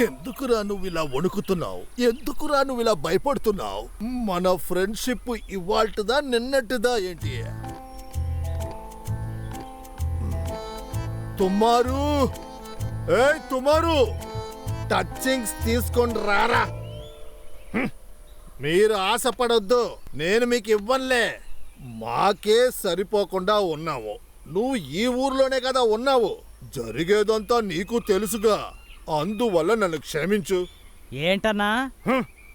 ఎందుకురా నువ్వు ఇలా వణుకుతున్నావు? ఎందుకురా నువ్వు ఇలా భయపడుతున్నావు? మన ఫ్రెండ్షిప్ ఇవాల్టిదా నిన్నటిదా ఏంటి? తుమ్మారు, ఏయ్ తుమ్మారు, టచింగ్స్ తీసుకొని రారా. మీరు ఆశపడొద్దు, నేను మీకు ఇవ్వనులే. మాకే సరిపోకుండా ఉన్నావు. నువ్వు ఈ ఊర్లోనే కదా ఉన్నావు. జరిగేదంతా నీకు తెలుసుగా. అందువల్ల నన్ను క్షమించు. ఏంటన్నా?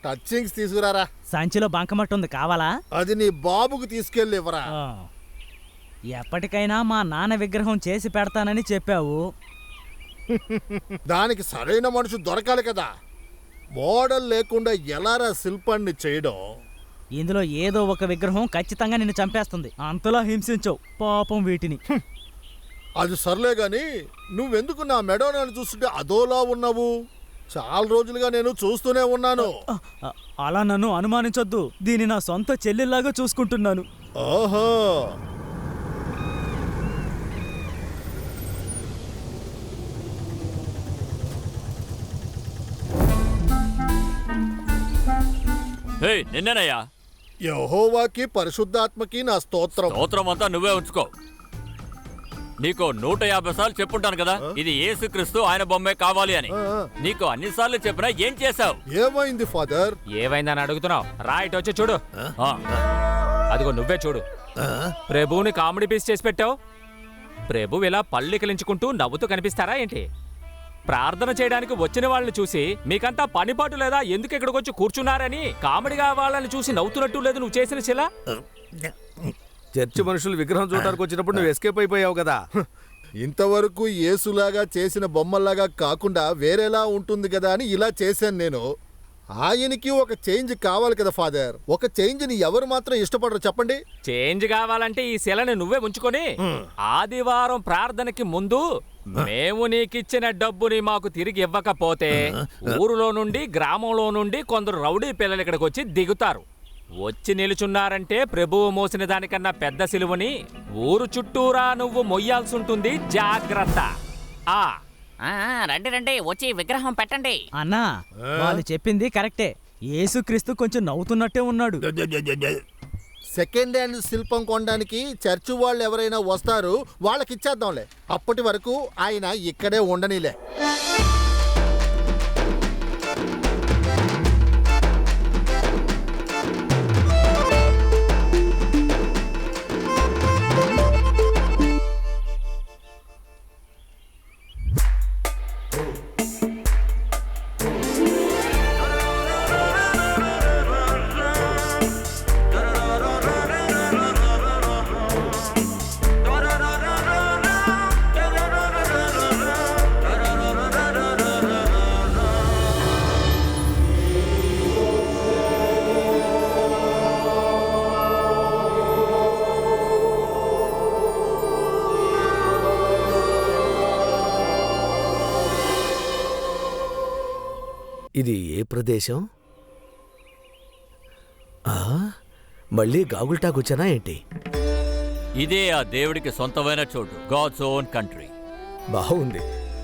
టచింగ్స్ తీసుకురారా. సంచిలో బంకమట్టు ఉంది, కావాలా? అది నీ బాబుకు తీసుకెళ్ళి ఇవ్వరా. ఎప్పటికైనా మా నాన్న విగ్రహం చేసి పెడతానని చెప్పావు. దానికి సరైన మనిషి దొరకాలి కదా. మోడల్ లేకుండా ఎలారా శిల్పాన్ని చేయడం? ఇందులో ఏదో ఒక విగ్రహం ఖచ్చితంగా నిన్ను చంపేస్తుంది. అంతలా హింసించవు పాపం వీటిని. అది సర్లే గాని, నువ్వెందుకు నా మెడోనాన్ని చూస్తుంటే అదోలా ఉన్నావు? చాలా రోజులుగా నేను చూస్తూనే ఉన్నాను. అలా నన్ను అనుమానించొద్దు. దీన్ని నా సొంత చెల్లెల్లాగా చూసుకుంటున్నాను. ఓహో, నిన్ననయ్యా. యెహోవాకి పరిశుద్ధాత్మకి నా స్తోత్రం. స్తోత్రం అంతా నువ్వే ఉంచుకో. నీకు 150 సార్లు చెప్పుంటాను కదా, ఇది యేసుక్రీస్తు, ఆయన బొమ్మే కావాలి అని. నీకు అన్నిసార్లు చెప్పినా ఏం చేశావు? ఏమైంది ఫాదర్? ఏమైందని అడుగుతున్నావు? రైట్ వచ్చి చూడు. అదిగో నువ్వే చూడు. ప్రభువుని కామెడీ పీస్ చేసి పెట్టావు. ప్రభు ఇలా పళ్ళికలించుకుంటూ నవ్వుతూ కనిపిస్తారా ఏంటి? ప్రార్థన చేయడానికి వచ్చిన వాళ్ళని చూసి మీకంతా పనిపాటు లేదా, ఎందుకు ఇక్కడికి వచ్చి కూర్చున్నారని కామెడీగా వాళ్ళని చూసి నవ్వుతున్నట్టు లేదు నువ్వు చేసిన శిల. చర్చి మనుషులు విగ్రహం చూడడానికి వచ్చినప్పుడు నువ్వు ఎస్కేప్ అయిపోయావు కదా. ఇంతవరకు యేసులాగా చేసిన బొమ్మల్లాగా కాకుండా వేరేలా ఉంటుంది కదా అని ఇలా చేశాను నేను. ఆయనకి ఒక చేంజ్ కావాలి కదా ఫాదర్. ఒక చేంజ్ ని ఎవరు మాత్రం ఇష్టపడరు చెప్పండి? చేంజ్ కావాలంటే ఈ శిలని నువ్వే ఉంచుకొని ఆదివారం ప్రార్థనకి ముందు మేము నీకిచ్చిన డబ్బుని మాకు తిరిగి ఇవ్వకపోతే ఊరులో నుండి గ్రామంలో నుండి కొందరు రౌడీ పిల్లలు ఇక్కడికి వచ్చి దిగుతారు. వచ్చి నిలుచున్నారంటే ప్రభువు మోసిన దానికన్నా పెద్ద సిలువని ఊరు చుట్టూరా నువ్వు మొయ్యాల్సి ఉంటుంది. జాగ్రత్త. రండి రండి, వచ్చి విగ్రహం పెట్టండి. అన్నా, వాళ్ళు చెప్పింది కరెక్టే. యేసుక్రీస్తు కొంచెం నవ్వుతున్నట్టే ఉన్నాడు. సెకండ్ హ్యాండ్ శిల్పం కొనడానికి చర్చి వాళ్ళు ఎవరైనా వస్తారు, వాళ్ళకి ఇచ్చేద్దాంలే. అప్పటి వరకు ఆయన ఇక్కడే ఉండనిలే. ఇది ఏ ప్రదేశం? మళ్ళీ గాగుల్టాకొచ్చానా ఏంటి? ఇదే ఆ దేవుడికి సొంతమైన చోటు, గాడ్స్ ఓన్ కంట్రీ. బాగుంది.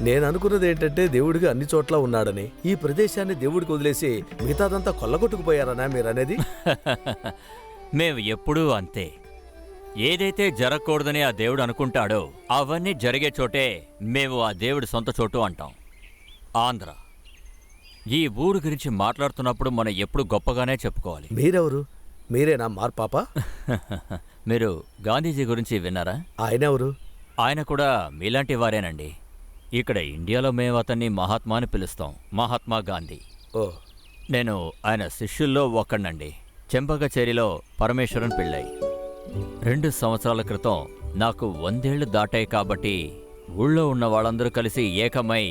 నేను అనుకున్నది ఏంటంటే దేవుడికి అన్ని చోట్ల ఉన్నాడని. ఈ ప్రదేశాన్ని దేవుడికి వదిలేసి మిగతాదంతా కొల్లగొట్టుకుపోయారనా మీరనేది? మేము ఎప్పుడూ అంతే. ఏదైతే జరగకూడదని ఆ దేవుడు అనుకుంటాడో అవన్నీ జరిగే చోటే మేము ఆ దేవుడి సొంత చోటు అంటాం. ఆంధ్ర. ఈ ఊరు గురించి మాట్లాడుతున్నప్పుడు మనం ఎప్పుడు గొప్పగానే చెప్పుకోవాలి. మీరెవరు? మీరేనా మార్పాప? మీరు గాంధీజీ గురించి విన్నారా? ఆయనెవరు? ఆయన కూడా మీలాంటి వారేనండి. ఇక్కడ ఇండియాలో మేము అతన్ని మహాత్మా అని పిలుస్తాం, మహాత్మా గాంధీ. ఓ, నేను ఆయన శిష్యుల్లో ఒక్కడినండి. చెంపకచేరిలో పరమేశ్వరన్ పిళ్ళై. 2 సంవత్సరాల క్రితం నాకు 100 ఏళ్లు దాటాయి కాబట్టి ఊళ్ళో ఉన్న వాళ్ళందరూ కలిసి ఏకమై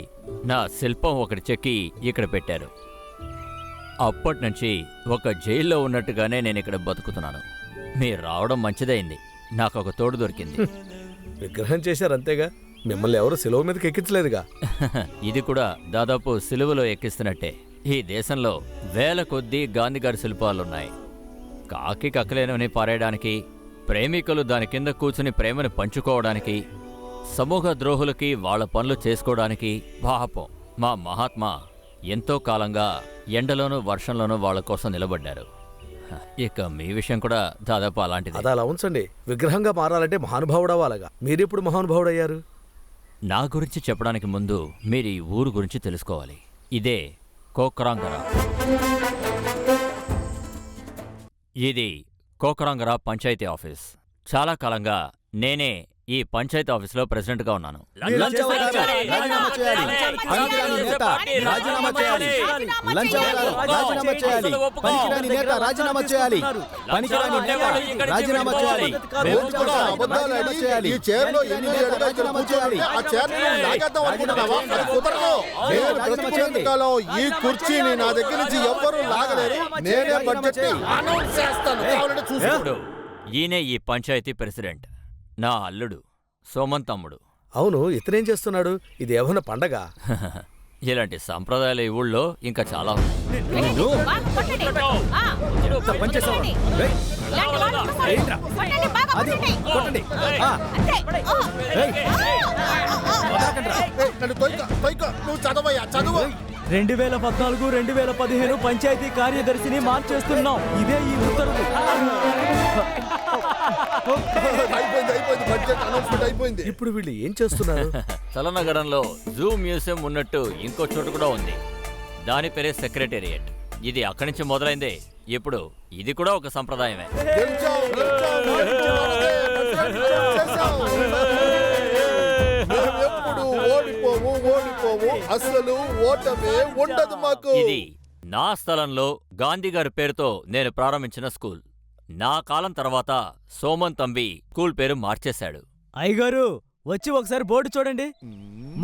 నా శిల్పం ఒకటి చెక్కి ఇక్కడ పెట్టారు. అప్పటినుంచి ఒక జైల్లో ఉన్నట్టుగానే నేను ఇక్కడ బతుకుతున్నాను. మీరు రావడం మంచిదైంది, నాకు ఒక తోడు దొరికింది. విగ్రహం చేశారంతేగా, మిమ్మల్ని ఎవరు సిలువ మీదకి ఎక్కించలేదుగా. ఇది కూడా దాదాపు సిలువలో ఎక్కిస్తున్నట్టే. ఈ దేశంలో వేల కొద్దీ గాంధీగారి శిల్పాలున్నాయి. కాకి కక్కలేనని పారేయడానికి, ప్రేమికులు దాని కింద కూర్చుని ప్రేమను పంచుకోవడానికి, సమూహ ద్రోహులకి వాళ్ళ పనులు చేసుకోవడానికి. పాపం మా మహాత్మా ఎంతో కాలంగా ఎండలోనూ వర్షంలోనూ వాళ్ళ కోసం నిలబడ్డారు. ఇక మీ విషయం కూడా దాదాపు అలాంటిది. అది అలా ఉంచండి. విగ్రహంగా మారాలంటే మహానుభావుడవ్వాలగా. మీరెప్పుడు మహానుభావుడయ్యారు? నా గురించి చెప్పడానికి ముందు మీరు ఈ ఊరు గురించి తెలుసుకోవాలి. ఇదే కోక్రాంగరా. ఇది కోక్రాంగరా పంచాయతీ ఆఫీస్. చాలా కాలంగా నేనే ఈ పంచాయతీ ఆఫీసులో ప్రెసిడెంట్గా ఉన్నాను. రాజీనామా చేయాలి. పనికిరాని నేత రాజీనామా చేయాలి. లంచగొండ రాజీనామా చేయాలి. పనికిరాని నేత రాజీనామా చేయాలి. పనికిరాని నేత రాజీనామా చేయాలి. అబద్ధాలు చేయాలి. ఈ చైర్లో ఎన్ని ఏళ్ళుగా ఇక్కడ కూర్చోవాలి. ఆ చైర్ని నువ్వు లాగేద్దాం అనుకుంటున్నావా? అది కుదరదు. నేను బ్రతికినంత కాలం ఈ కుర్చీని నా దగ్గర నుంచి ఎవ్వరూ లాగలేరు. నేనే బడ్జెట్ అనౌన్స్ చేస్తాను. కావాలంటే చూసుకో. ఇప్పుడు ఈయనే ఈ పంచాయతీ ప్రెసిడెంట్, నా అల్లుడు సోమన్ తమ్ముడు. అవును, ఇతనేం చేస్తున్నాడు? ఇది ఏమన్నా పండగ? ఇలాంటి సంప్రదాయాలు ఈ ఊళ్ళో ఇంకా చాలా ఉన్నాయి. నువ్వు చదవయ్యా, చదువు. 2014, 2015 పంచాయతీ కార్యదర్శిని మార్చేస్తున్నాం. ఇదే ఈ ఉత్తర్వు. అయిపోయింది బడ్జెట్ అనౌన్స్మెంట్ అయిపోయింది. ఇప్పుడు వీళ్ళు ఏం చేస్తున్నారు? చలనగరంలో జూ మ్యూజియం ఉన్నట్టు ఇంకో చోటు కూడా ఉంది. దాని పేరే సెక్రటేరియట్. ఇది అక్కడి నుంచి మొదలైందే. ఇప్పుడు ఇది కూడా ఒక సంప్రదాయమే. ఎప్పుడు ఓడిపోవు అసలు ఓటమే ఉండదు మాకు. ఇది నా స్థలంలో గాంధీ గారి పేరుతో నేను ప్రారంభించిన స్కూల్. నా కాలం తర్వాత సోమన్ తంబి స్కూల్ పేరు మార్చేశాడు. అయ్యగారు వచ్చి ఒకసారి బోర్డు చూడండి.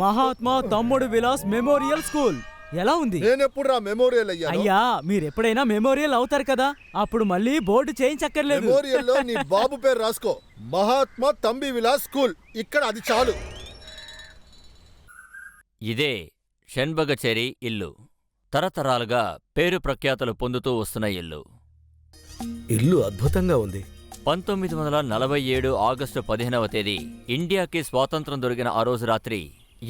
మహాత్మా తమ్ముడు విలాస్ మెమోరియల్ స్కూల్. ఎలా ఉంది? నేనెప్పుడు రా మెమోరియల్ అయ్యాను? అయ్యా, మీరెప్పుడైనా మెమోరియల్ అవుతారు కదా, అప్పుడు మళ్ళీ బోర్డు చేయించక్కర్లేదు. మెమోరియల్లో నీ బాబు పేరు రాసుకో. మహాత్మా తంబి విలాస్ స్కూల్. ఇక్కడ అది చాలు. ఇదే షణ్బగచేరి ఇల్లు. తరతరాలుగా పేరు ప్రఖ్యాతలు పొందుతూ వస్తున్న ఇల్లు. ఇల్లు అద్భుతంగా ఉంది. 1947 ఆగస్టు 15వ తేదీ ఇండియాకి స్వాతంత్రం దొరికిన ఆ రోజు రాత్రి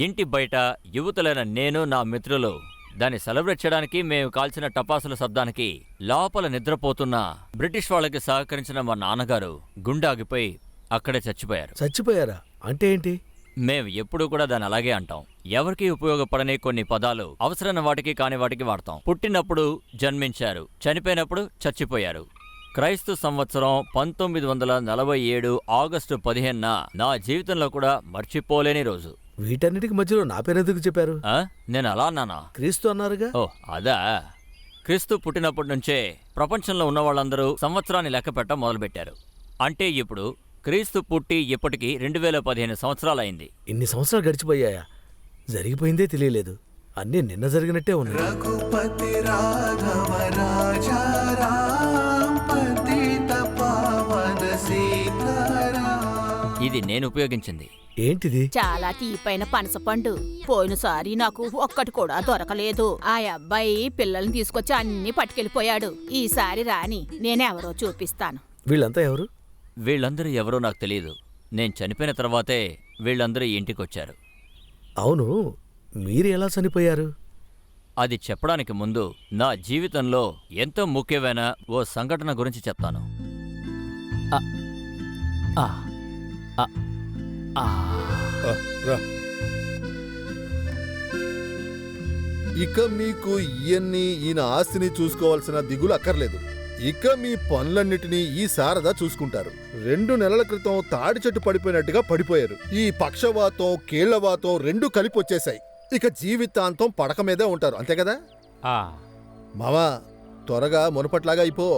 ఇంటి బయట యువతులైన నేను, నా మిత్రులు దాన్ని సెలబ్రేట్ చేయడానికి మేము కాల్చిన టపాసుల శబ్దానికి లోపల నిద్రపోతున్న బ్రిటిష్ వాళ్ళకి సహకరించిన మా నాన్నగారు గుండె ఆగిపోయి అక్కడే చచ్చిపోయారు. చచ్చిపోయారా? అంటే ఏంటి? మేం ఎప్పుడూ కూడా దాన్ని అలాగే అంటాం. ఎవరికీ ఉపయోగపడని కొన్ని పదాలు అవసరమైన వాటికి కాని వాటికి వాడతాం. పుట్టినప్పుడు జన్మించారు, చనిపోయినప్పుడు చచ్చిపోయారు. క్రైస్తు సంవత్సరం 1947 ఆగస్టు 15న నా జీవితంలో కూడా మర్చిపోలేని రోజు. వీటన్నిటికి మధ్యలో నా పేరెందుకు చెప్పారు? నేను అలా అన్నానా? క్రీస్తు అన్నారుగా. ఓ అదా. క్రీస్తు పుట్టినప్పటి నుంచే ప్రపంచంలో ఉన్న వాళ్ళందరూ సంవత్సరాన్ని లెక్క పెట్ట మొదలుపెట్టారు. అంటే ఇప్పుడు క్రీస్తు పుట్టి ఇప్పటికి 2015 సంవత్సరాలైంది. ఇన్ని సంవత్సరాలు గడిచిపోయాయా? జరిగిపోయిందే తెలియలేదు. అన్నీ నిన్న జరిగినట్టే ఉన్నాయి. రఘుపతి రాఘవ రాజా రామ్ పతిత పావన సీతారాం. ఇది నేను ఉపయోగించింది. ఏంటిది? చాలా తీపైన పనసపండు. పోయినసారి నాకు ఒక్కటి కూడా దొరకలేదు. ఆ అబ్బాయి పిల్లల్ని తీసుకొచ్చి అన్ని పట్టుకెళ్ళిపోయాడు. ఈసారి రాని నేనెవరో చూపిస్తాను. వీళ్ళంతా ఎవరు? వీళ్ళందరూ ఎవరో నాకు తెలియదు. నేను చనిపోయిన తర్వాతే వీళ్ళందరూ ఇంటికొచ్చారు. అవును, మీరు ఎలా చనిపోయారు? అది చెప్పడానికి ముందు నా జీవితంలో ఎంతో ముఖ్యమైన ఓ సంఘటన గురించి చెప్తాను. ఇక మీకు ఈయన ఆస్తిని చూసుకోవాల్సిన దిగులు అక్కర్లేదు. ఇక మీ పనులన్నిటినీ ఈ శారద చూసుకుంటారు. 2 నెలల క్రితం తాడి చెట్టు పడిపోయినట్టుగా పడిపోయారు. ఈ పక్షవాతం, కీళ్లవాతం 2 కలిపి వచ్చేశాయి. ఇక జీవితాంతం పడక మీదే ఉంటారు, అంతే కదా? మావా, త్వరగా మునపట్లాగా అయిపో.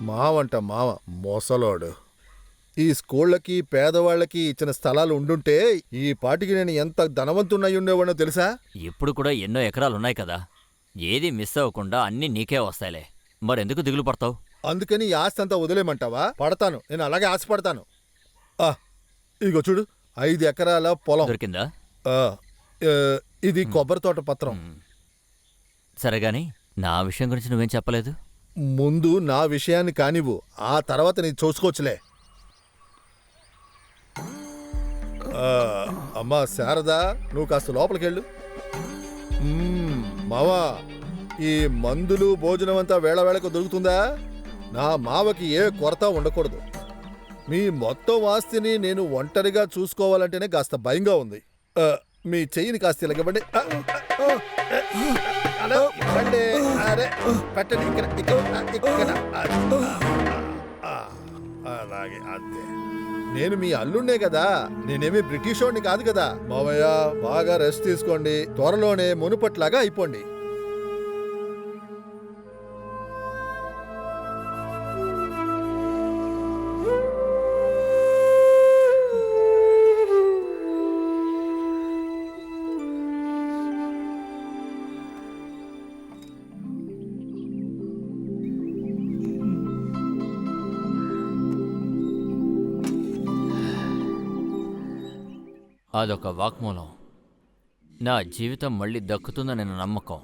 మావంట మావ మోసలోడు. ఈ స్కూళ్ళకి పేదవాళ్ళకి ఇచ్చిన స్థలాలు ఉండుంటే ఈ పాటికి నేను ఎంత ధనవంతున్నై ఉండేవాడో తెలుసా? ఇప్పుడు కూడా ఎన్నో ఎకరాలున్నాయి కదా. ఏది మిస్ అవ్వకుండా అన్నీ నీకే వస్తాయిలే. మరెందుకు దిగులు పడతావు? అందుకని ఈ ఆస్తి అంతా వదిలేమంటావా? పడతాను, నేను అలాగే ఆశపడతాను. ఇదిగో చూడు 5 ఎకరాల పొలం. దొరికిందా? ఆ, ఇది కొబ్బరి తోట పత్రం. సరే గాని నా విషయం గురించి నువ్వేం చెప్పలేదు. ముందు నా విషయాన్ని కానివ్వు, ఆ తర్వాత నీ చూసుకోవచ్చులే. అమ్మా శారదా, నువ్వు కాస్త లోపలికెళ్ళు. మావా, ఈ మందులు భోజనం అంతా వేళ వేళకు దొరుకుతుందా? నా మావకి ఏ కొరత ఉండకూడదు. మీ మొత్తం ఆస్తిని నేను ఒంటరిగా చూసుకోవాలంటేనే కాస్త భయంగా ఉంది. మీ చెయ్యిని కాస్త ఇలాగవ్వండి. పెట్టండి ఇక్కడ. అలాగే, అంతే. నేను మీ అల్లుండే కదా, నేనేమి బ్రిటిషోడిని కాదు కదా. మావయ్య, బాగా రెస్ట్ తీసుకోండి, త్వరలోనే మునుపట్లాగా అయిపోండి. అదొక వాక్మూలం. నా జీవితం మళ్ళీ దక్కుతుందని నా నమ్మకం.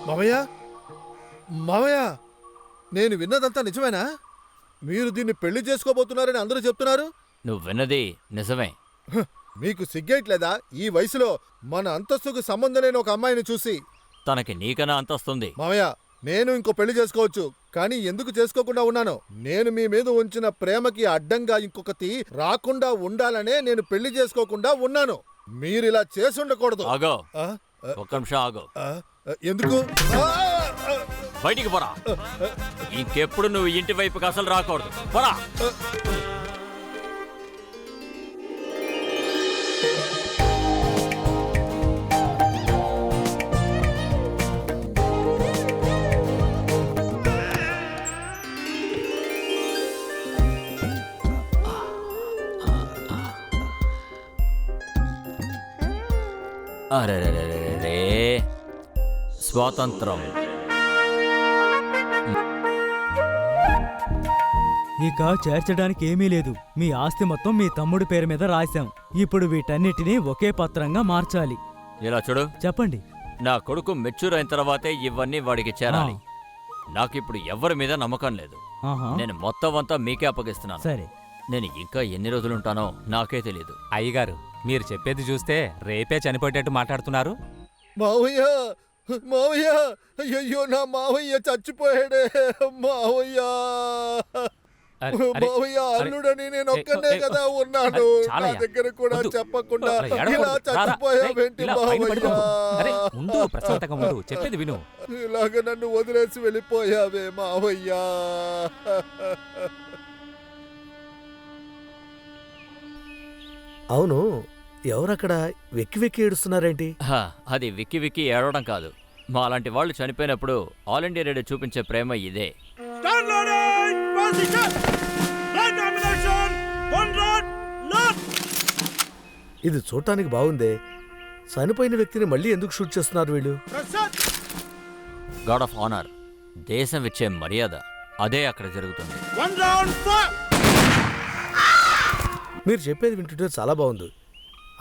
మావయ్య, మావయ్య, నేను విన్నదంతా నిజమేనా? మీరు దీన్ని పెళ్లి చేసుకోబోతున్నారని అందరూ చెప్తున్నారు. నువ్వు విన్నది నిజమే. మీకు సిగ్గేయట్లేదా? ఈ వయసులో మన అంతస్తుకు సంబంధం లేని ఒక అమ్మాయిని చూసి. తనకి నీకన్నా అంతస్తుంది. మావయ్య, నేను ఇంకో పెళ్లి చేసుకోవచ్చు, కానీ ఎందుకు చేసుకోకుండా ఉన్నాను? నేను మీ మీద ఉంచిన ప్రేమకి అడ్డంగా ఇంకొకటి రాకుండా ఉండాలనే నేను పెళ్లి చేసుకోకుండా ఉన్నాను. మీరిలా చేసి ఉండకూడదు. ఆగో, ఒక్క నిమిషం ఆగో. ఎందుకు? బయటికి పోరా. ఇంకెప్పుడు నువ్వు ఇంటి వైపుకి అసలు రాకూడదు. పోరా. అరే, స్వాతంత్రం. ఇక చేర్చడానికి ఏమీ లేదు. మీ ఆస్తి మొత్తం మీ తమ్ముడి పేరు మీద రాశాం. ఇప్పుడు వీటన్నిటినీ ఒకే పత్రంగా మార్చాలి. ఇలా చూడు, చెప్పండి. నా కొడుకు మెచ్యూర్ అయిన తర్వాతే ఇవన్నీ వాడికి చేరాలి. నాకిప్పుడు ఎవరి మీద నమ్మకం లేదు. నేను మొత్తం అంతా మీకే అప్పగిస్తున్నాను. సరే. నేను ఇంకా ఎన్ని రోజులుంటానో నాకే తెలీదు. అయ్యగారు, మీరు చెప్పేది చూస్తే రేపే చనిపోయేటట్టు మాట్లాడుతున్నారు. మావయ్య, మావయ్య, అయ్యో, నా మావయ్య చచ్చిపోయాడే. మావయ్య, మావయ్య, అల్లుడని నేను ఒక్కనే కదా ఉన్నాను. నా దగ్గర కూడా చెప్పకుండా ఇలా చచ్చిపోయావేంటి మావయ్య? చెప్పేది విను. ఇలాగ నన్ను వదిలేసి వెళ్ళిపోయావే మావయ్య. అవును, ఎవరక్కడ వెక్కి వెక్కి ఏడుస్తున్నారేంటి? అది విక్కి విక్కి ఏడవడం కాదు. మా అలాంటి వాళ్ళు చనిపోయినప్పుడు ఆల్ ఇండియా రేడియో చూపించే ప్రేమ ఇదే. ఇది చూడటానికి బాగుందే. చనిపోయిన వ్యక్తిని మళ్ళీ ఎందుకు షూట్ చేస్తున్నారు వీళ్ళు? గాడ్ ఆఫ్ ఆనర్, దేశం ఇచ్చే మర్యాద, అదే అక్కడ జరుగుతుంది. మీరు చెప్పేది వింటుంటే చాలా బాగుంది.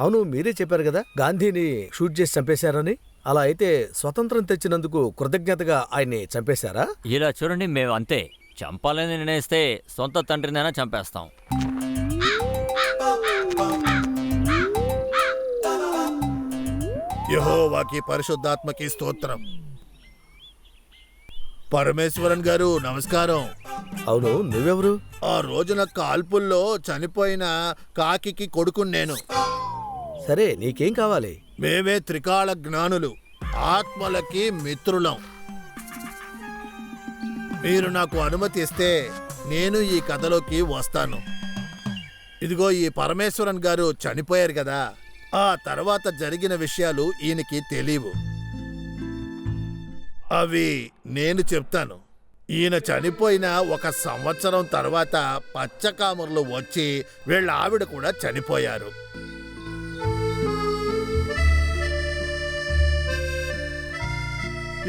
అవును, మీరే చెప్పారు కదా గాంధీని షూట్ చేసి చంపేశారని. అలా అయితే స్వతంత్రం తెచ్చినందుకు కృతజ్ఞతగా ఆయన్ని చంపేశారా? ఇలా చూడండి, మేము అంతే. చంపాలని నిర్ణయిస్తే సొంత తండ్రినైనా చంపేస్తాం. యెహోవాకి పరిశుద్ధాత్మకి స్తోత్రం. పరమేశ్వరన్ గారు నమస్కారం. అవును, నువ్వెవరు? ఆ రోజున కాల్పుల్లో చనిపోయిన కాకి కొడుకుని నేను. సరే, నీకేం కావాలి? మేమే త్రికాల జ్ఞానులు, ఆత్మలకి మిత్రులం. మీరు నాకు అనుమతి ఇస్తే నేను ఈ కథలోకి వస్తాను. ఇదిగో, ఈ పరమేశ్వరన్ గారు చనిపోయారు కదా, ఆ తర్వాత జరిగిన విషయాలు ఈయనకి తెలియవు. అవి నేను చెప్తాను. ఈయన చనిపోయిన 1 సంవత్సరం తర్వాత పచ్చకామర్లు వచ్చి వీళ్ళ ఆవిడ కూడా చనిపోయారు.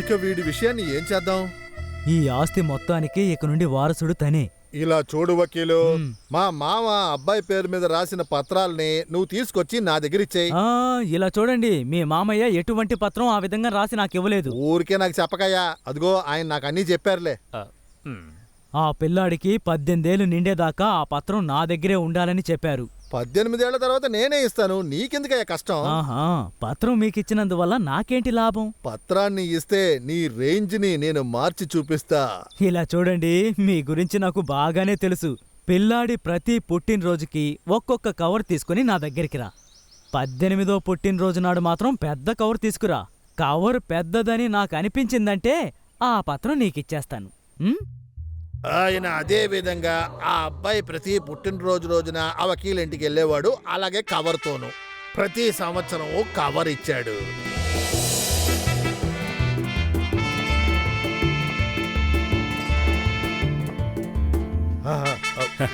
ఇక వీడి విషయాన్ని ఏం చేద్దాం? ఈ ఆస్తి మొత్తానికి ఇక నుండి వారసుడు తనే. ఇలా చూడు వకీలు, మా మామ అబ్బాయి పేరు మీద రాసిన పత్రాల్ని నువ్వు తీసుకొచ్చి నా దగ్గర ఇచ్చేయి. ఇలా చూడండి, మీ మామయ్య ఎటువంటి పత్రం ఆ విధంగా రాసి నాకు ఇవ్వలేదు. ఊరికే నాకు చెప్పకయ్యా, అదిగో ఆయన నాకు అన్నీ చెప్పారులే. ఆ పిల్లాడికి 18 ఏళ్లు నిండేదాకా ఆ పత్రం నా దగ్గరే ఉండాలని చెప్పారు. 18 ఏళ్ల తర్వాత నేనే ఇస్తాను, నీకెందుకయ్యా కష్టం? ఆహా, పత్రం మీకిచ్చినందువల్ల నాకేంటి లాభం? పత్రాన్ని ఇస్తే నీ రేంజ్ని నేను మార్చి చూపిస్తా. ఇలా చూడండి, మీ గురించి నాకు బాగానే తెలుసు. పిల్లాడి ప్రతి పుట్టినరోజుకి ఒక్కొక్క కవర్ తీసుకుని నా దగ్గరికి రా. 18వ పుట్టినరోజు నాడు మాత్రం పెద్ద కవర్ తీసుకురా. కవర్ పెద్దదని నాకు అనిపించిందంటే ఆ పత్రం నీకిచ్చేస్తాను. ఆయన అదే విధంగా ఆ అబ్బాయి ప్రతి పుట్టినరోజు రోజున ఆ వకీలింటికి వెళ్ళేవాడు, అలాగే కవర్తోను ప్రతి సంవత్సరం కవర్ ఇచ్చాడు.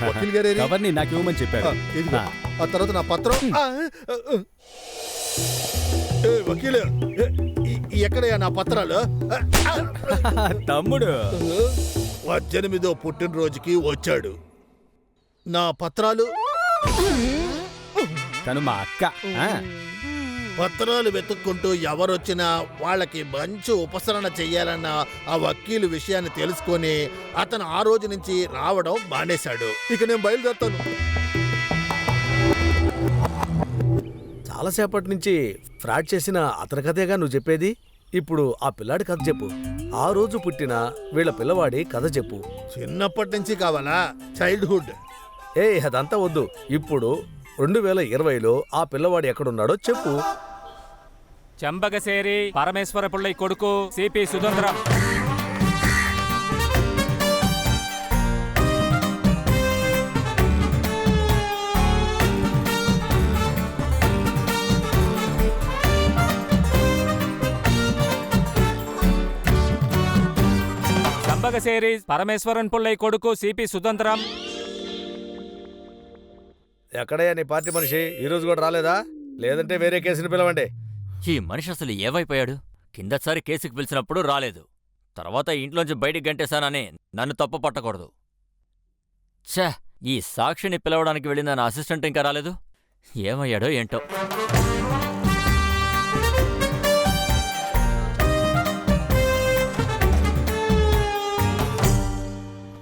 వకీల్ గారు కవర్ని నాకు ఇవ్వమని చెప్పారు. ఇదిగో ఆ తర్వాత నా పత్రం. వకీలు, ఎక్కడయ్యా నా పత్రాలు? తమ్ముడు 18వ పుట్టినరోజుకి వచ్చాడు. నా పత్రాలు? తను మా అక్క. పత్రాలు వెతుక్కుంటూ ఎవరొచ్చినా వాళ్ళకి మంచి ఉపసరణ చెయ్యాలన్న ఆ వకీలు విషయాన్ని తెలుసుకొని అతను ఆ రోజు నుంచి రావడం మానేశాడు. ఇక నేను బయలుదేరుతాను. చాలాసేపటి నుంచి ఫ్రాడ్ చేసిన అతని కథేగా నువ్వు చెప్పేది. ఇప్పుడు ఆ పిల్లాడి కథ చెప్పు. ఆ రోజు పుట్టిన వీళ్ళ పిల్లవాడి కథ చెప్పు. చిన్నప్పటి నుంచి కావాలా? చైల్డ్హుడ్. అదంతా వద్దు. ఇప్పుడు 2020లో ఆ పిల్లవాడు ఎక్కడున్నాడో చెప్పు. చెంబగసేరి పరమేశ్వర పిళ్ళై కొడుకు సిపి సుధంద్రం. చెంబగసేరి పరమేశ్వరన్ పిళ్ళై కొడుకు సిపి సుధంద్రం. ఎక్కడయ్యా నీ పార్టీ మనిషి? ఈరోజు కూడా రాలేదా? లేదంటే వేరే కేసుని పిలవండి. ఈ మనిషి అసలు ఏమైపోయాడు? కిందసారి కేసుకు పిలిచినప్పుడు రాలేదు, తర్వాత ఇంట్లోంచి బయటికి గంటేశానని నన్ను తప్పు పట్టకూడదు. ఛే, ఈ సాక్షిని పిలవడానికి వెళ్ళిన నా అసిస్టెంట్ ఇంకా రాలేదు. ఏమయ్యాడో ఏంటో.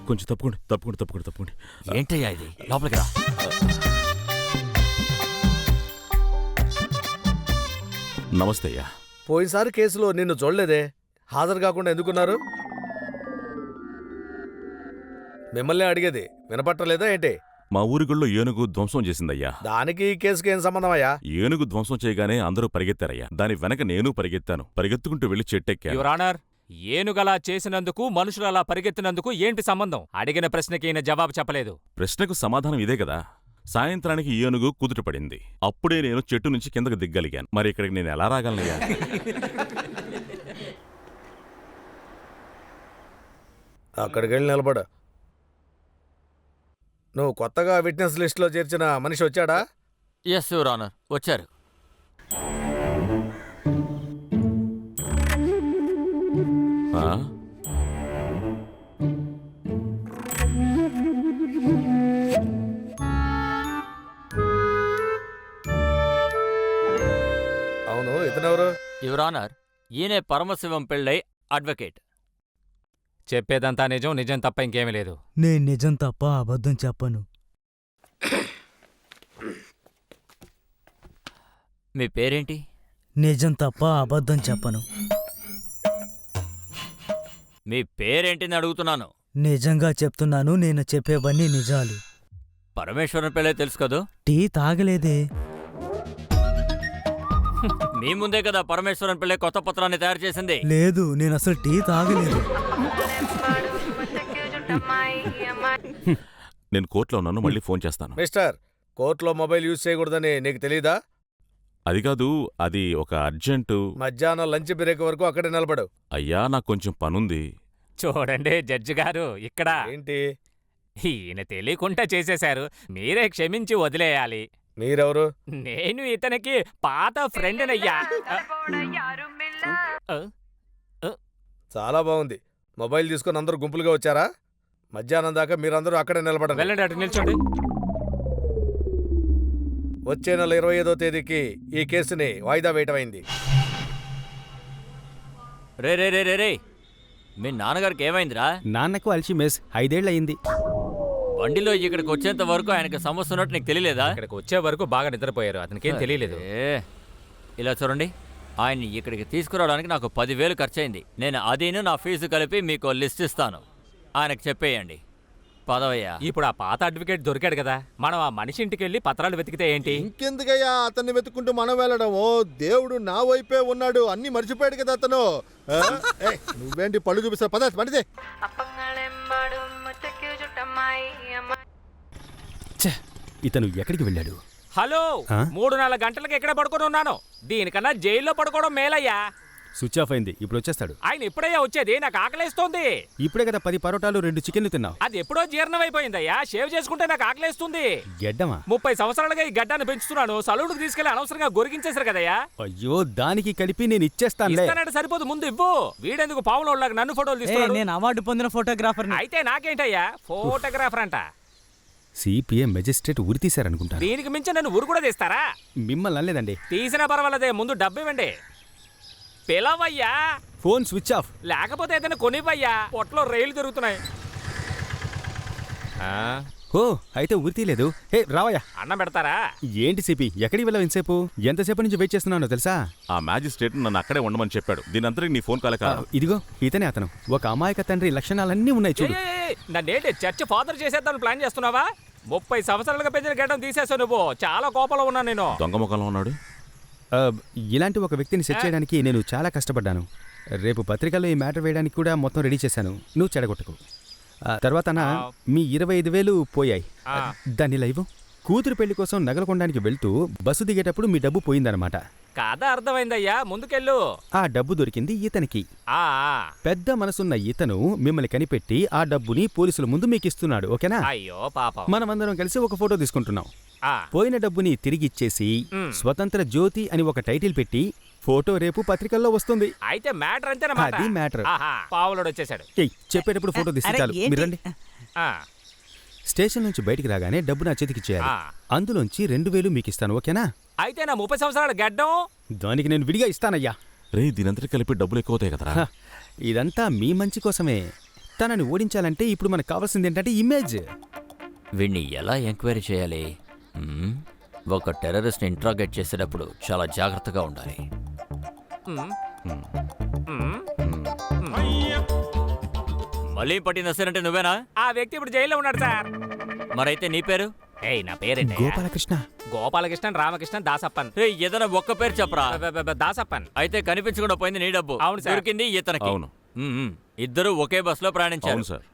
కొంచెం తప్పుకోండి. ఏంటయ్యా ఇది? లోపలికి రా. నమస్తే అయ్యా. పోయినసారి కేసులో నిన్ను చూడలేదే, హాజరు కాకుండా ఎందుకున్నారు? మిమ్మల్ని అడిగేది వినపట్టలేదా ఏంటి? మా ఊరి గుళ్ళో ఏనుగు ధ్వంసం చేసిందయ్యా. దానికి ఈ కేసుకి ఏం సంబంధం అయ్యా? ఏనుగు ధ్వంసం చేయగానే అందరూ పరిగెత్తారయ్యా. దాని వెనక నేను పరిగెత్తాను. పరిగెత్తుకుంటూ వెళ్లి చెట్టెక్కాను. యువర్ ఆనర్, ఏనుగలా చేసినందుకు మనుషులు అలా పరిగెత్తినందుకు ఏంటి సంబంధం? అడిగిన ప్రశ్నకి ఈయన జవాబు చెప్పలేదు. ప్రశ్నకు సమాధానం ఇదే కదా. సాయంత్రానికి ఏనుగు కుదుట పడింది. అప్పుడే నేను చెట్టు నుంచి కిందకు దిగ్గలిగాను. మరి ఇక్కడికి నేను ఎలా రాగలనయ్యా? అక్కడికి వెళ్ళి నిలబడు. నువ్వు కొత్తగా విట్నెస్ లిస్టులో చేర్చిన మనిషి వచ్చాడా? ఎస్ యువర్ ఆనర్, వచ్చారు. ఆ? అవును, ఇతనెవరు? యువర్ ఆనర్, ఈయనే పరమశివం పెళ్ళై అడ్వకేట్. చెప్పేదంతా నిజం, నిజం తప్ప ఇంకేమీ లేదు. నేను నిజం తప్ప అబద్ధం చెప్పను. మీ పేరేంటి? నిజం తప్ప అబద్ధం చెప్పను. మీ పేరేంటిని అడుగుతున్నాను. నిజంగా చెప్తున్నాను, నేను చెప్పేవన్నీ నిజాలు. పరమేశ్వరం పెళ్ళే తెలుసు కదూ? టీ తాగలేదే. మీ ముందే కదా పరమేశ్వరం పెళ్ళే కొత్త పత్రాన్ని తయారు చేసింది. లేదు, నేను అసలు టీ తాగలేదు. నేను కోర్టులో ఉన్నాను, మళ్ళీ ఫోన్ చేస్తాను. మిస్టర్, కోర్టులో మొబైల్ యూజ్ చేయకూడదని నీకు తెలీదా? అది కాదు, అది ఒక అర్జెంటు. మధ్యాహ్నం లంచ్ బ్రేక్ వరకు అక్కడే నిలబడు. అయ్యా నాకు కొంచెం పనుంది. చూడండి జడ్జి గారు, ఇక్కడ ఏంటి? ఈయన తెలియకుండా చేసేశారు. మీరే క్షమించి వదిలేయాలి. మీరెవరు? నేను ఇతనికి పాత ఫ్రెండ్నయ్యా. చాలా బాగుంది. మొబైల్ తీసుకొని అందరూ గుంపులుగా వచ్చారా? మధ్యాహ్నం దాకా మీరందరూ అక్కడే నిలబడండి. వెళ్ళండి, అటు నిల్చోండి. వచ్చే నెల 25వ తేదీకి ఈ కేసుని వాయిదా వేయటమైంది. రే రే రే రే రే మీ నాన్నగారికి ఏమైందిరా? నాన్నకు అల్షిమేస్ 5 ఏళ్ళు అయింది. బండిలో ఇక్కడికి వచ్చేంత వరకు ఆయనకి సమస్య ఉన్నట్టు నీకు తెలియలేదా? ఇక్కడికి వచ్చే వరకు బాగా నిద్రపోయారు, అతనికేం తెలియలేదు. ఇలా చూడండి, ఆయన్ని ఇక్కడికి తీసుకురావడానికి నాకు 10,000 ఖర్చయింది. నేను అదీను నా ఫీజు కలిపి మీకు లిస్ట్ ఇస్తాను. ఆయనకు చెప్పేయండి. పదవయ్యా. ఇప్పుడు ఆ పాత అడ్వకేట్ దొరికాడు కదా, మనం ఆ మనిషి ఇంటికి వెళ్ళి పత్రాలు వెతికితే ఏంటి? ఇంకెందుకయ్యా అతన్ని వెతుకుంటూ మనం వెళ్ళడము? దేవుడు నా వైపే ఉన్నాడు, అన్ని మర్చిపోయాడు కదా అతను. నువ్వేంటి పళ్ళు చూపిస్తా? పద పడితే. ఇతను ఎక్కడికి వెళ్ళాడు? హలో, 3-4 గంటలకి ఎక్కడ పడుకొని ఉన్నాను? దీనికన్నా జైల్లో పడుకోవడం మేలయ్యా. స్విచ్ ఆఫ్ అయింది, ఇప్పుడు వచ్చేస్తాడు. ఆయన ఇప్పుడయ్యా వచ్చేది? నాకు ఆకలేస్తోంది. ఇప్పుడే కదా 10 పరోటాలు 2 చికెన్లు తిన్నావు. అది ఎప్పుడో జీర్ణమైపోయిందయ్యా. షేవ్ చేసుకుంటే నాకు ఆకలేస్తుంది. గెడ్డమా? 30 సంవత్సరాలుగా ఈ గడ్డాన్ని పెంచుతున్నాను. సలూన్కి తీసుకెళ్లి అనవసరంగా గొరిగించేశారు కదయ్యా. అయ్యో, దానికి కలిపి నేను ఇచ్చేస్తానులే. ఇస్తానంటే సరిపోదు, ముందు ఇవ్వు. వీడెందుకు పావులోళ్ళగా నన్ను ఫోటోలు తీస్తున్నాడు? నేను అవార్డు పొందిన ఫోటోగ్రాఫర్. అయితే నాకేంటయ్యా, ఫోటోగ్రాఫర్ అంట. సిపిఐ మెజిస్ట్రేట్ ఉరి తీశారనుకుంటా. దీనికి మించి నన్ను ఊరు కూడా తీస్తారా? మిమ్మల్ని అనలేదండి. తీసినా పర్వాలేదే, ముందు డబ్బు ఇవ్వండి. పిలవయ్యా. Phone switch off. లేకపోతే ఏదైనా కొనివ్వయ్యా, పొట్టలో రైలు తిరుగుతున్నాయి. ఓ, అయితే ఉరి తీయలేదు. హే రావయ్యా. అన్నం పెడతారా? ఏంటి సిపి, ఎక్కడికి వెళ్ళావు ఇంతసేపు? ఎంతసేపు నుంచి వెయిట్ చేస్తున్నానో తెలుసా? ఆ మ్యాజిస్ట్రేట్ నన్ను అక్కడే ఉండమని చెప్పాడు. దీని అంతరికి నీ ఫోన్ కాలే కాదు. ఇదిగో ఇతనే అతను. ఒక అమాయక తండ్రి లక్షణాలన్నీ ఉన్నాయి చూడు. నన్నేంటి చర్చ్ ఫాదర్ చేసేద్దామని ప్లాన్ చేస్తున్నావా? 30 సంవత్సరాలుగా పెంచిన గడ్డం తీసేసావు నువ్వు. చాలా కోపంలో ఉన్నా నేను. దొంగ ముఖంలో ఉన్నాడు. ఇలాంటి ఒక వ్యక్తిని సెట్ చేయడానికి నేను చాలా కష్టపడ్డాను. రేపు పత్రికల్లో ఈ మ్యాటర్ వేయడానికి కూడా మొత్తం రెడీ చేశాను. నువ్వు చెడగొట్టకు. తర్వాత మీ 25,000 పోయాయి. దాన్ని లైవ్ కూతురు పెళ్లి కోసం నగలు కొనడానికి వెళ్తూ బస్సు దిగేటప్పుడు మీ డబ్బు పోయిందనమాట. కథ అర్థమైందయ్యా, ముందుకెళ్ళు. ఆ డబ్బు దొరికింది ఇతనికి. ఆ పెద్ద మనసున్న ఇతను మిమ్మల్ని కనిపెట్టి ఆ డబ్బుని పోలీసుల ముందు మీకు ఇస్తున్నాడు. ఓకేనా? అయ్యో పాపం. మనమందరం కలిసి ఒక ఫోటో తీసుకుంటున్నాం. ఆ పోయిన డబ్బుని తిరిగిచ్చేసి స్వతంత్ర జ్యోతి అని ఒక టైటిల్ పెట్టి ఫోటో రేపు పత్రికల్లో వస్తుంది. అయితే మ్యాటర్ అంతేనమాట. అది మ్యాటర్. పావులోడు వచ్చేసాడు. చెప్పేటప్పుడు ఫోటో తీస్తే చాలు. మీరు రండి. స్టేషన్ నుంచి బయటికి రాగానే డబ్బు నా చేతికి చేయాలి. అందులోంచి 2,000 మీకు ఇస్తాను. ఓకేనా? అయితే నా 30 సంవత్సరాల గడ్డం దానికి నేను విడిగా ఇస్తానయ్యా. రే, దీనంతటి కలిపి డబ్బులు ఎక్కువ అవుతాయి కదరా. ఇదంతా మీ మంచి కోసమే. తనని ఓడించాలంటే ఇప్పుడు మనకు కావాల్సింది ఏంటంటే ఇమేజ్. వీణ్ణి ఎలా ఎంక్వైరీ చేయాలి? ఒక టెర్రరిస్ట్ని ఇంట్రాగేట్ చేసేటప్పుడు చాలా జాగ్రత్తగా ఉండాలి. మళ్ళీ పట్టిన సరంటే నువ్వేనా? ఆ వ్యక్తి ఇప్పుడు జైల్లో ఉన్నాడు సార్. మరైతే నీ పేరు? నా పేరేంటి? గోపాలకృష్ణ. గోపాలకృష్ణన్, రామకృష్ణన్, దాసప్పన్. ఏదైనా ఒక్క పేరు చెప్పరా. దాసప్పన్. అయితే కనిపించకుండా పోయింది నీ డబ్బు. అవును సార్. దొరికింది ఇతనికి. అవును. ఇద్దరు ఒకే బస్సులో ప్రయాణించారు. అవును సార్.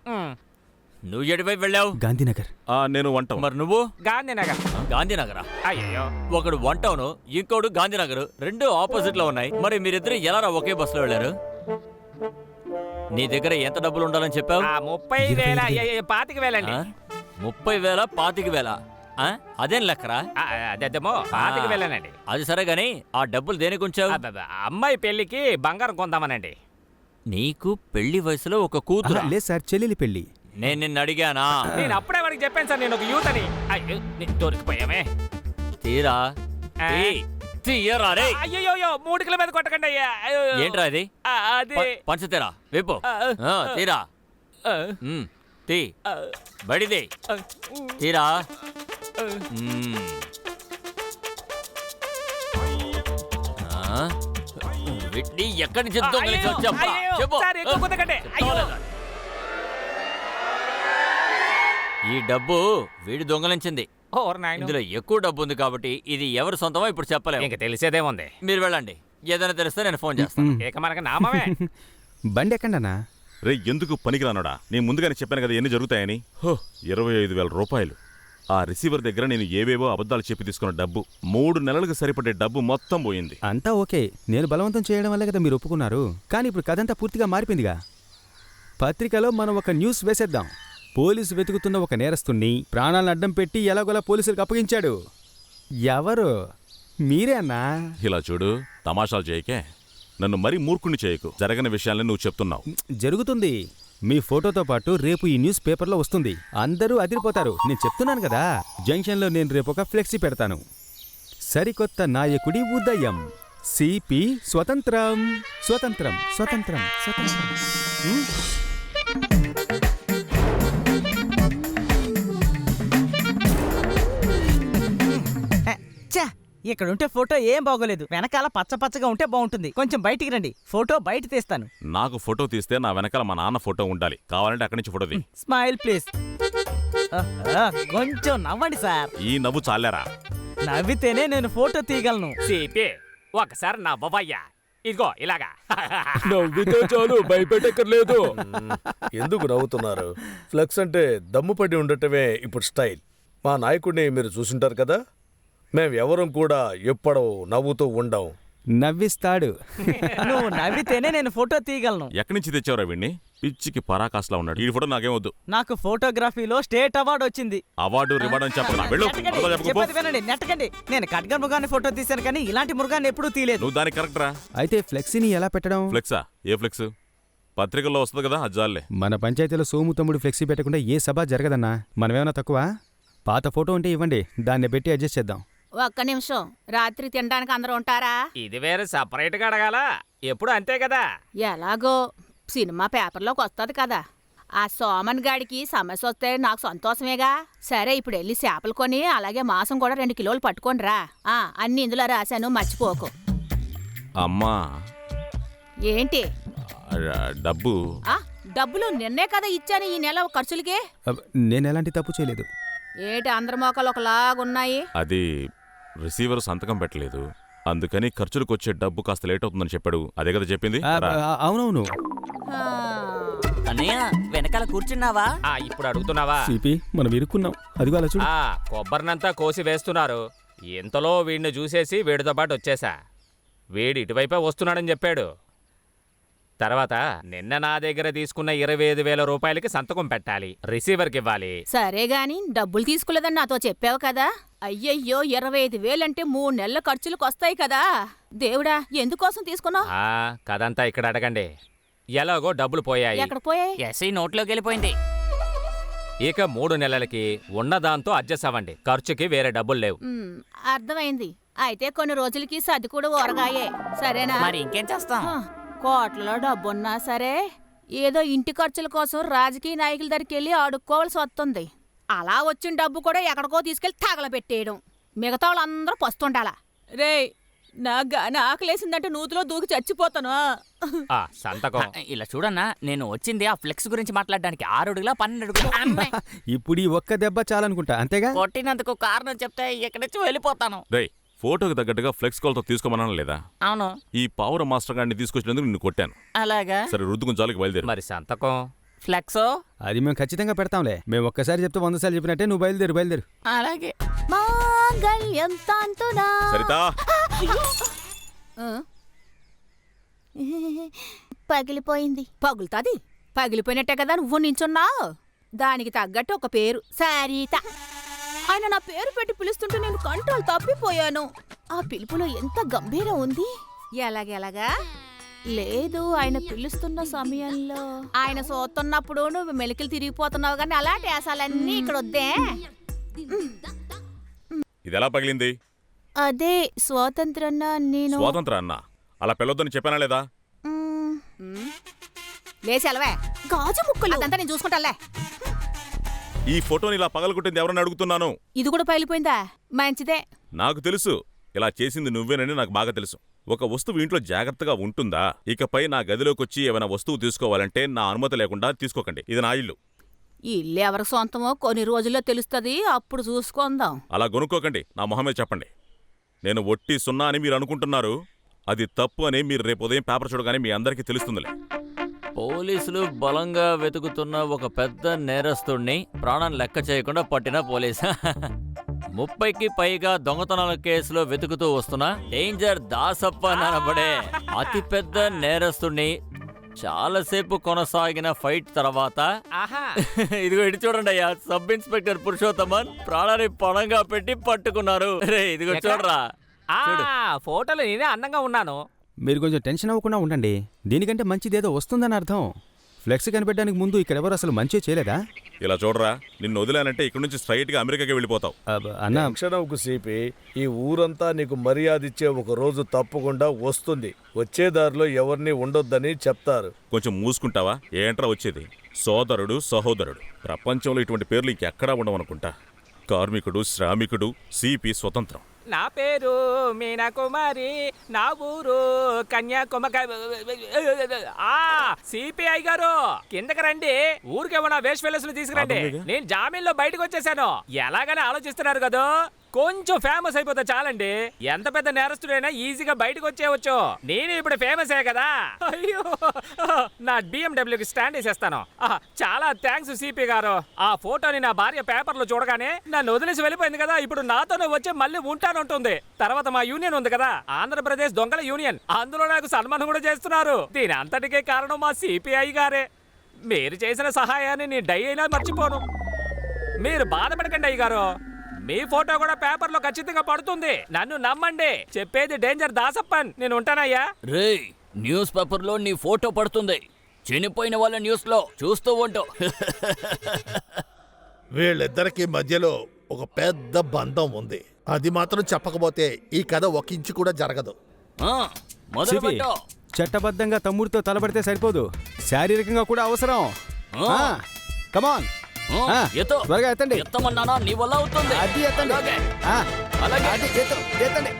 నువ్వు ఎటువైపు వెళ్ళావు? గాంధీనగర్. నేను వంట. మరి నువ్వు? గాంధీనగర్. గాంధీనగరా? అయ్యో, ఒకడు వన్ టౌన్, ఇంకోడు గాంధీనగర్. రెండు ఆపోజిట్ లో ఉన్నాయి. మరి మీరిద్దరు ఎలా ఒకే బస్సులో వెళ్ళారు? నీ దగ్గర ఎంత డబ్బులు ఉండాలని చెప్పావు? 30,000. 25,000 అండి. 30,000, 25,000. అదేం లెక్కరా? అదేమో 25,000 అండి. అది సరే గాని ఆ డబ్బులు దేనికి ఉంచావు? అమ్మాయి పెళ్లికి బంగారం కొందామనండి. నీకు పెళ్లి వయసులో ఒక కూతురు? లేదు సార్, చెల్లెలి పెళ్లి. నేను నిన్ను అడిగానా? నేను అప్పుడే వాడికి చెప్పాను సార్, నేను ఒక యూత్ అని. అయ్యో, దొరికిపోయామే. తీరా తీయరా రే. అయ్యో, 3 కిలో మీద కొట్టకండి అయ్యా. ఏంట్రా ఇది? అది పంచతీరా విప్పు. తీరా తీ బడిది తీరా. వీటిని ఎక్కడి నుంచి దొంగలించావు చెప్పరా? చెప్పు. ఈ డబ్బు వీడి దొంగలించింది. ఇందులో ఎక్కువ డబ్బు ఉంది కాబట్టి ఇది ఎవరి సొంతమో ఇప్పుడు చెప్పలేము. ఇంకా తెలిసేదేముంది. మీరు వెళ్ళండి. ఏదైనా తెలిస్తే నేను ఫోన్ చేస్తాను. ఇక మనకి నామమే. బండి ఎక్కండన్నా. రే, ఎందుకు పనికిరానోడా? నేను ముందుగానే చెప్పాను కదా ఎన్ని జరుగుతాయని. 25,000 రూపాయలు. ఆ రిసీవర్ దగ్గర నేను ఏవేవో అబద్ధాలు చెప్పి తీసుకున్న డబ్బు 3 నెలలకు సరిపడే డబ్బు మొత్తం పోయింది. అంతా ఓకే, నేను బలవంతం చేయడం వల్లే కదా మీరు ఒప్పుకున్నారు. కానీ ఇప్పుడు కథంతా పూర్తిగా మారిపోయిందిగా. పత్రికలో మనం ఒక న్యూస్ వేసేద్దాం. పోలీసు వెతుకుతున్న ఒక నేరస్తుణ్ణి ప్రాణాలను అడ్డం పెట్టి ఎలాగోలా పోలీసులకు అప్పగించాడు. ఎవరు? మీరే అన్నా. ఇలా చూడు, తమాషాలు చేయకే, నన్ను మరీ మూర్ఖుణ్ణి చేయకు. జరగని విషయాలని నువ్వు చెప్తున్నావు. జరుగుతుంది. మీ ఫోటోతో పాటు రేపు ఈ న్యూస్ పేపర్లో వస్తుంది. అందరూ అదిరిపోతారు. నేను చెప్తున్నాను కదా. జంక్షన్లో నేను రేపు ఒక ఫ్లెక్సీ పెడతాను. సరికొత్త నాయకుడి ఉదయం, సిపి స్వతంత్రం, స్వతంత్రం, స్వతంత్రం, స్వతంత్రం. ఇక్కడుంటే ఫోటో ఏం బాగోలేదు. వెనకాల పచ్చ పచ్చగా ఉంటే బాగుంటుంది. కొంచెం బయటికి రండి, ఫోటో బయట తీస్తాను. నాకు ఫోటో తీస్తే నా వెనకాల మా నాన్న ఫోటో ఉండాలి. కావాలంటే అక్కడి నుంచి ఫోటో తీ. Smile please. కొంచెం నవ్వండి సార్. ఈ నవ్వు చాలేరా? నవ్వితేనే నేను ఫోటో తీయగలను. సిపి ఒకసారి నవ్వవయ్యా. ఇదిగో ఇలాగా. నవ్వితే చాలు, భయపెట్టక్కర్లేదు. ఎందుకు నవ్వుతున్నారు? ఫ్లెక్స్ అంటే దమ్ము పడి ఉండటమే ఇప్పుడు స్టైల్. మా నాయకుడిని మీరు చూసుంటారు కదా. మేమెవరం కూడా ఎప్పుడూ నవ్వుతూ ఉండం. నవ్విస్తాడు. నువ్వు నవ్వితేనే నేను ఫోటో తీయగలను. ఎక్కడి నుంచి తెచ్చావురా వీడిని? పిచ్చికి పరాకాష్లా ఉన్నాడు. ఈ ఫోటో నాకేం వద్దు. నాకు ఫోటోగ్రఫీలో స్టేట్ అవార్డు వచ్చింది. అవార్డు రివార్డు అని చెప్పరా? వెళ్ళు. చెప్పేది వినండి, నెట్టకండి. నేను ఖడ్గ మృగాన్ని ఫోటో తీశాను కానీ ఇలాంటి మృగాన్ని ఎప్పుడూ తీయలేదు. నువ్వు దానికి కరెక్ట్ రా. అయితే ఫ్లెక్సీని ఎలా పెట్టడం? ఫ్లెక్సా? ఏ ఫ్లెక్స్? పత్రికల్లో వస్తుంది కదా, అది జాలే. మన పంచాయతీలో సోము తమ్ముడు ఫ్లెక్సీ పెట్టకుండా ఏ సభ జరగదన్నా. మనమేమన్నా తక్కువ? పాత ఫోటో ఉంటే ఇవ్వండి, దాన్ని పెట్టి అడ్జస్ట్ చేద్దాం. ఒక్క నిమిషం, రాత్రి తినడానికి అందరూ ఉంటారా? ఇది వేరే సపరేట్ గా అడగాల. ఎప్పుడు అంతే కదా. ఎలాగో సినిమా పేపర్లోకి వస్తుంది కదా. ఆ సోమన్ గాడికి సమస్య వస్తే నాకు సంతోషమేగా. సరే, ఇప్పుడు వెళ్ళి చేపలు కొని అలాగే మాంసం కూడా 2 కిలోలు పట్టుకొని రా. అన్ని ఇందులో రాశాను, మర్చిపోకు. అమ్మా, ఏంటి? డబ్బు డబ్బులు నిన్నే కదా ఇచ్చాను ఈ నెల ఖర్చులకి. నేను ఎలాంటి తప్పు చేయలేదు. ఏంటి అందరి మోకాలు ఒకలాగున్నాయి? అది రిసీవర్ సంతకం పెట్టలేదు, అందుకని ఖర్చులకు వచ్చే డబ్బు కాస్త లేట్ అవుతుందని చెప్పాడు. అదే కదా చెప్పింది? అవునవును. అన్నయ్య వెనకాల కూర్చున్నావా? ఇప్పుడు అడుగుతున్నావా? సిపి, మనం ఇరుక్కున్నాం. అదిగో అలా చూడు. కొబ్బరినంతా కోసి వేస్తున్నారు. ఇంతలో వీడిని చూసేసి వీడితో పాటు వచ్చేసా. వీడి ఇటువైపే వస్తున్నాడని చెప్పాడు. తర్వాత నిన్న నా దగ్గర తీసుకున్న 25,000 రూపాయలకి సంతకం పెట్టాలి, రిసీవర్కి ఇవ్వాలి. సరే గాని డబ్బులు తీసుకోలేదని నాతో చెప్పావు కదా. అయ్యయ్యో, 25,000 అంటే 3 నెలల ఖర్చులకు వస్తాయి కదా. దేవుడా, ఎందుకోసం తీసుకున్నావు? కదంతా ఇక్కడ అడగండి. ఎలాగో డబ్బులు పోయాయి. ఎక్కడ పోయాయి? ఎస్ఐ నోట్లోకి వెళ్ళిపోయింది. ఇక 3 నెలలకి ఉన్నదాంతో అడ్జస్ట్ అవ్వండి. ఖర్చుకి వేరే డబ్బులు లేవు. అర్థమైంది. అయితే కొన్ని రోజులకి సర్ది కూడా ఊరగాయే. సరేనా? మరి ఇంకేం చేస్తాం? కోట్లలో డబ్బున్నా సరే ఏదో ఇంటి ఖర్చుల కోసం రాజకీయ నాయకుల దగ్గరికి వెళ్ళి అడుక్కోవాల్సి వస్తుంది. అలా వచ్చిన డబ్బు కూడా ఎక్కడికో తీసుకెళ్లి తగలబెట్టేయడం. మిగతా వాళ్ళందరూ పస్తుండాలా. రే, నాకు ఆకలేసిందంటే నూతిలో దూకి చచ్చిపోతాను. సంతకం ఇలా చూడన్నా, నేను వచ్చింది ఆ ఫ్లెక్స్ గురించి మాట్లాడడానికి. 6 అడుగులా 12 అడుగులు. ఇప్పుడు ఈ ఒక్క దెబ్బ చాలనుకుంటా, అంతేగా? కొట్టినందుకు కారణం చెప్తే ఇక్కడి నుంచి వెళ్ళిపోతాను. ఫోటోకి తగ్గట్టుగా ఫ్లెక్స్ కాల్తో తీసుకోమన్నా లేదా? అవును. ఈ పావుర మాస్టర్ గారిని తీసుకొచ్చినందుకు నిన్ను కొట్టాను. అలాగా? సరే, రుద్దుకుని చాలుకి బయలుదేరు. మరి సంతకం ఫ్లెక్సో అది మేము ఖచ్చితంగా పెడతాంలే. మేము ఒక్కసారి చెప్తే 100 సార్లు చెప్పినట్టే. నువ్వు బయలుదేరు. అలాగే. మాంగళ్యం తాంతునా. సరితా, పగిలిపోయింది. పగులుతాది. పగిలిపోయినట్టే కదా నువ్వు నించున్నావు. దానికి తగ్గట్టు ఒక పేరు, సరిత. ఆయన నా పేరు పెట్టి పిలుస్తుంటే నేను కంట్రోల్ తప్పిపోయాను. ఆ పిలుపులో ఎంత గంభీరం ఉంది. ఎలాగెలాగా? లేదు, ఆయన పిలుస్తున్న సమయంలో ఆయన సోతున్నప్పుడు నువ్వు మెలికలు తిరిగిపోతున్నావు. కానీ అలాంటి ఆశాలన్నీ ఇక్కడ వద్దే. ఇది ఎలా పగిలింది? అదే స్వాతంత్రన్నా. నేను స్వాతంత్ర అన్నా అలా పెళ్ళొద్దని చెప్పానా లేదా? లేచెలవే, గాజు ముక్కలు అదంతా నేను చూసుకుంటాలే. ఈ ఫోటోని ఇలా పగలగొట్టింది ఎవరని అడుగుతున్నాను. ఇది కూడా పగిలిపోయిందా? మంచిదే. నాకు తెలుసు, ఇలా చేసింది నువ్వేనని నాకు బాగా తెలుసు. ఒక వస్తువు ఇంట్లో జాగ్రత్తగా ఉంటుందా? ఇకపై నా గదిలోకి వచ్చి ఏమైనా వస్తువు తీసుకోవాలంటే నా అనుమతి లేకుండా తీసుకోకండి. ఇది నా ఇల్లు. ఇల్లు ఎవరికి సొంతమో కొన్ని రోజుల్లో తెలుస్తుంది, అప్పుడు చూసుకుందాం. అలా కొనుక్కోకండి. నా మొహమే చెప్పండి. నేను ఒట్టి 0 అని మీరు అనుకుంటున్నారు. అది తప్పు అని మీరు రేపు ఉదయం పేపర్ చూడగానే మీ అందరికీ తెలుస్తుందిలే. పోలీసులు బలంగా వెతుకుతున్న ఒక పెద్ద నేరస్తుడిని ప్రాణం లెక్క చేయకుండా పట్టిన పోలీస్ 30కి పైగా దొంగతనాల కేసులో వెతుకుతూ వస్తున్న డేంజర్ దాసప్ప అనబడే అతిపెద్ద నేరస్తుడిని చాలాసేపు కొనసాగిన ఫైట్ తర్వాత ఇదిగో ఇటు చూడండి అయ్యా, సబ్ ఇన్స్పెక్టర్ పురుషోత్తమన్ ప్రాణాన్ని పణంగా పెట్టి పట్టుకున్నారు. రే ఇదిగో చూడరా. ఫోటోలో నేనే అందంగా ఉన్నాను. మీరు కొంచెం టెన్షన్ అవ్వకుండా ఉండండి. దీనికంటే మంచిదేదో వస్తుందని అర్థం. ఫ్లెక్స్ కనిపెట్టడానికి ముందు ఇక్కడెవరు అసలు మంచి చేయలేదా? ఇలా చూడరా, నిన్ను వదిలానంటే ఇక్కడ నుంచి స్ట్రైట్ గా అమెరికాకి వెళ్ళిపోతావు. అన్నా క్షణంకు సిపి, ఈ ఊరంతా నీకు మర్యాద ఇచ్చే ఒక రోజు తప్పకుండా వస్తుంది. వచ్చే దారిలో ఎవరిని ఉండొద్దని చెప్తారు. కొంచెం మూసుకుంటావా? ఏంట్రా వచ్చేది? సోదరుడు, సహోదరుడు. ప్రపంచంలో ఇటువంటి పేర్లు ఇంకెక్కడా ఉండవనుకుంటా. కార్మికుడు, శ్రామికుడు, సిపి, స్వతంత్రం. నా పేరు మీనా కుమారి, నా ఊరు కన్యాకుమారి. సిపిఐ గారు కిందకి రండి. ఊరికేమన్నా వేస్ట్ ఫెలోస్లు తీసుకురండి. నేను జామీన్లో బయటకు వచ్చేసాను. ఎలాగని ఆలోచిస్తున్నారు కదా? కొంచెం ఫేమస్ అయిపోతే చాలండి. ఎంత పెద్ద నేరస్తుడైనా ఈజీగా బయటకు వచ్చేయవచ్చు. నేను ఇప్పుడు ఫేమస్ అయ్యా కదా. అయ్యో, నా BMW స్టాండ్ వేసేస్తాను. చాలా థ్యాంక్స్ సిపి గారు. ఆ ఫోటోని నా భార్య పేపర్లో చూడగానే నన్ను వదిలేసి వెళ్ళిపోయింది కదా. ఇప్పుడు నాతోనే వచ్చి మళ్ళీ ఉంటానంటుంది. తర్వాత మా యూనియన్ ఉంది కదా, ఆంధ్రప్రదేశ్ దొంగల యూనియన్, అందులో నాకు సన్మానం కూడా చేస్తున్నారు. దీని అంతటికే కారణం మా సిపిఐ గారే. మీరు చేసిన సహాయాన్ని నేను డై అయినా మర్చిపోను. మీరు బాధపడకండి అయ్య గారు. మీ ఫోటో కూడా పేపర్లో ఖచ్చితంగా పడుతుంది. నన్ను నమ్మండి. చెప్పేది డేంజర్ దాసప్పన్. నేను ఉంటానయ్యా. రే, న్యూస్ పేపర్లో నీ ఫోటో పడుతుంది. చనిపోయిన వాళ్ళ న్యూస్ లో చూస్తూ ఉంటావు. వీళ్ళిద్దరికి మధ్యలో ఒక పెద్ద బంధం ఉంది. అది మాత్రం చెప్పకపోతే ఈ కథ ఒక ఇంచు కూడా జరగదు. చట్టబద్ధంగా తమ్ముడితో తలబడితే సరిపోదు, శారీరకంగా కూడా అవసరం. కమాన్, త్వరగా ఎత్తండి. ఎత్తమన్నానా? నీ వల్ల అవుతుంది. అది ఎత్తండి. అలాగే. అది ఎత్తండి.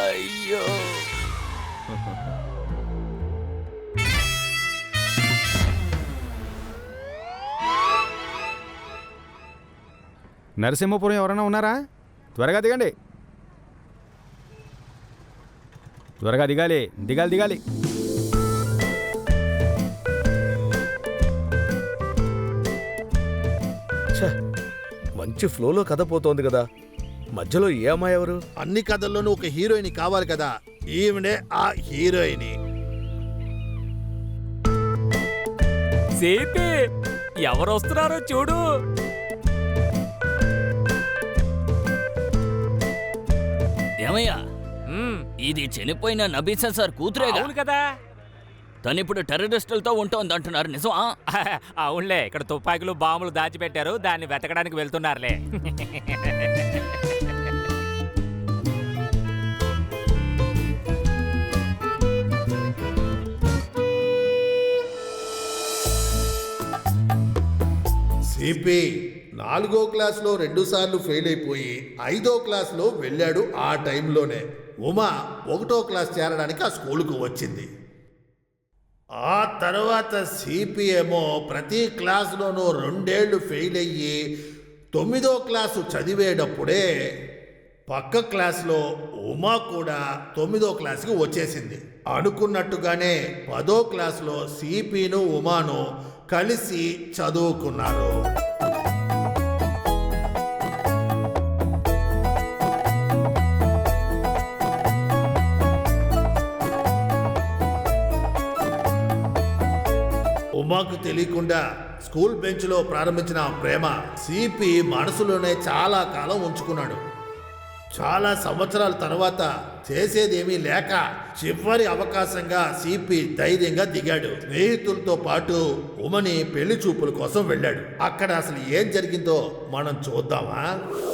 అయ్యో. నరసింహపురం ఎవరైనా ఉన్నారా? త్వరగా దిగండి. త్వరగా దిగాలి. దిగాలి. మంచి ఫ్లోలో కథ పోతోంది కదా, మధ్యలో ఏ అమ్మాయి ఎవరు? అన్ని కథల్లోనూ ఒక హీరోయిన్ కావాలి కదా. ఈవిడే ఆ హీరోయిన్. సిపి ఎవరు వస్తున్నారో చూడు. ఏమయ్యా, ఇది చనిపోయిన నబీసా సార్ కూతురే కదా. తనిప్పుడు టెర్రరిస్టులతో ఉంటుంది అంటున్నారు, నిజమా? అవునులే, ఇక్కడ తుపాకులు బాంబులు దాచిపెట్టారు. దాన్ని వెతకడానికి వెళ్తున్నారులే. సిపి 4వ క్లాస్లో 2 సార్లు ఫెయిల్ అయిపోయి 5వ క్లాస్లో వెళ్ళాడు. ఆ టైంలోనే ఉమా 1వ క్లాస్ చేరడానికి ఆ స్కూలుకు వచ్చింది. ఆ తర్వాత సిపి ఏమో ప్రతి క్లాసులోనూ 2 ఏళ్ళు ఫెయిల్ అయ్యి 9వ క్లాసు చదివేటప్పుడే పక్క క్లాస్లో ఉమా కూడా 9వ క్లాసుకి వచ్చేసింది. అనుకున్నట్టుగానే 10వ క్లాసులో సిపిను ఉమాను కలిసి చదువుకున్నారు. ఉమాకు తెలియకుండా స్కూల్ బెంచ్లో ప్రారంభించిన ప్రేమ సిపి మనసులోనే చాలా కాలం ఉంచుకున్నాడు. చాలా సంవత్సరాల తర్వాత చేసేదేమీ లేక చివరి అవకాశంగా సిపి ధైర్యంగా దిగాడు. స్నేహితులతో పాటు ఉమని పెళ్లి చూపుల కోసం వెళ్ళాడు. అక్కడ అసలు ఏం జరిగిందో మనం చూద్దామా?